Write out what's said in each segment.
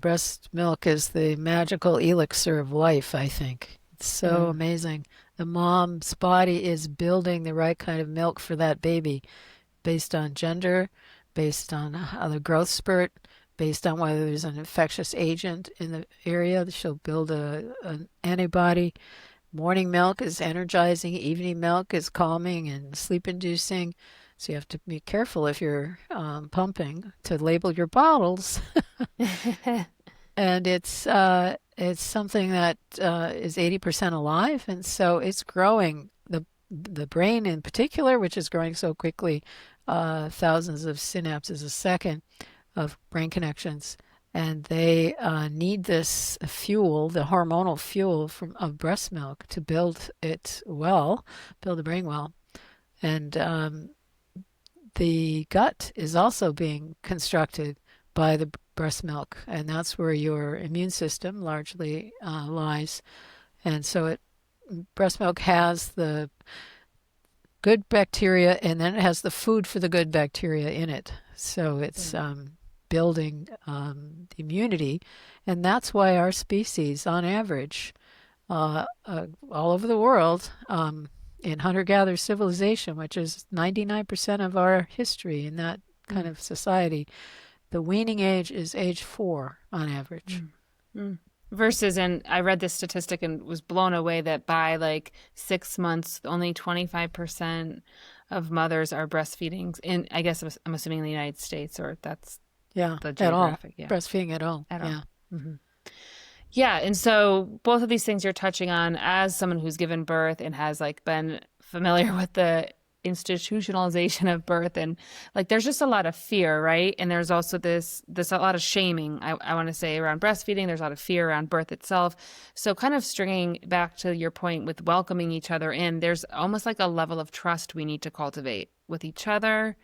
breast milk is the magical elixir of life, I think. It's so Mm. amazing. The mom's body is building the right kind of milk for that baby based on gender, based on how the growth spurt, based on whether there's an infectious agent in the area. She'll build an antibody. Morning milk is energizing, evening milk is calming and sleep inducing. So you have to be careful if you're pumping to label your bottles. And it's something that is 80% alive, and so it's growing. The brain in particular, which is growing so quickly, thousands of synapses a second of brain connections, and they need this fuel, the hormonal fuel from of breast milk, to build it well, build the brain well, and the gut is also being constructed by the breast milk, and that's where your immune system largely lies. And so breast milk has the good bacteria, and then it has the food for the good bacteria in it. So it's Mm. building the immunity, and that's why our species, on average, all over the world, in hunter-gatherer civilization, which is 99% of our history in that kind Mm. of society, the weaning age is age 4 on average. Mm. Mm. Versus, and I read this statistic and was blown away that by like 6 months, only 25% of mothers are breastfeeding. In, I guess I'm assuming in the United States, or that's Yeah, the at all. geographic. Yeah, Breastfeeding at all. at all. Yeah. Hmm. Yeah, and so both of these things you're touching on as someone who's given birth and has like been familiar with the institutionalization of birth, and like there's just a lot of fear, right? And there's also this a lot of shaming, I want to say, around breastfeeding. There's a lot of fear around birth itself. So kind of stringing back to your point with welcoming each other in, there's almost like a level of trust we need to cultivate with each other,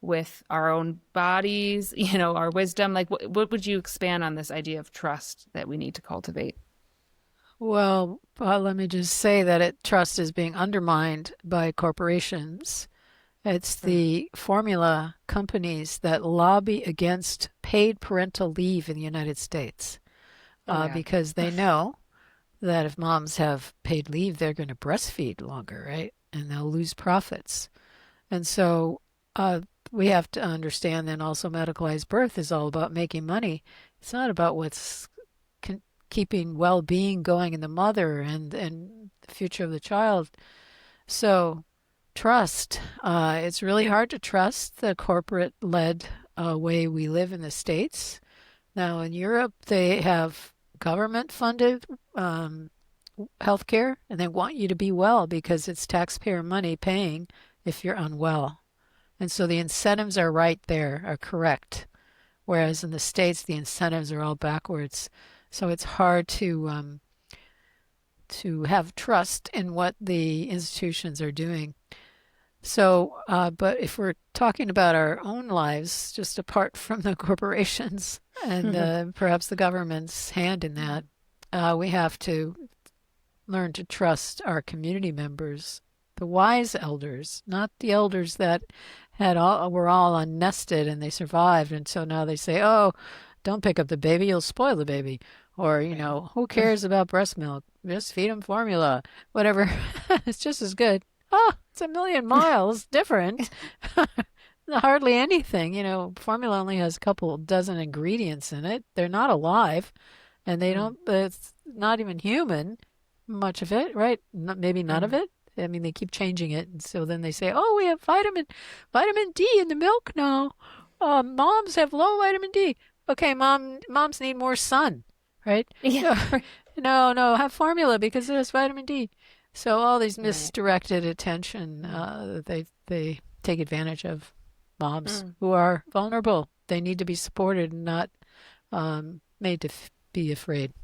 with our own bodies, our wisdom. Like, what would you expand on this idea of trust that we need to cultivate? Well, let me just say that trust is being undermined by corporations. It's Mm. the formula companies that lobby against paid parental leave in the United States Oh my God. because they know that if moms have paid leave, they're going to breastfeed longer, right? And they'll lose profits. And so uh, we have to understand then also medicalized birth is all about making money. It's not about what's keeping well-being going in the mother and the future of the child. So trust. It's really hard to trust the corporate-led way we live in the States. Now in Europe, they have government-funded healthcare, and they want you to be well because it's taxpayer money paying if you're unwell. And so the incentives are right there, are correct. Whereas in the States, the incentives are all backwards. So it's hard to have trust in what the institutions are doing. So, but if we're talking about our own lives, just apart from the corporations and perhaps the government's hand in that, we have to learn to trust our community members, the wise elders, not the elders that were all unnested and they survived, and so now they say, "Oh, don't pick up the baby, you'll spoil the baby," or Right. who cares about breast milk? Just feed them formula, whatever. It's just as good. Oh, it's a million miles different. Hardly anything. Formula only has a couple dozen ingredients in it. They're not alive, and they Mm. don't. It's not even human, much of it, right? Maybe none of Mm. it. I mean, they keep changing it, and so then they say, "Oh, we have vitamin D in the milk now. Moms have low vitamin D. Okay, moms need more sun, right? Yeah. No, no, have formula because there's vitamin D." So all these Right. misdirected attention Mm. that they take advantage of moms Mm. who are vulnerable. They need to be supported and not made to be afraid.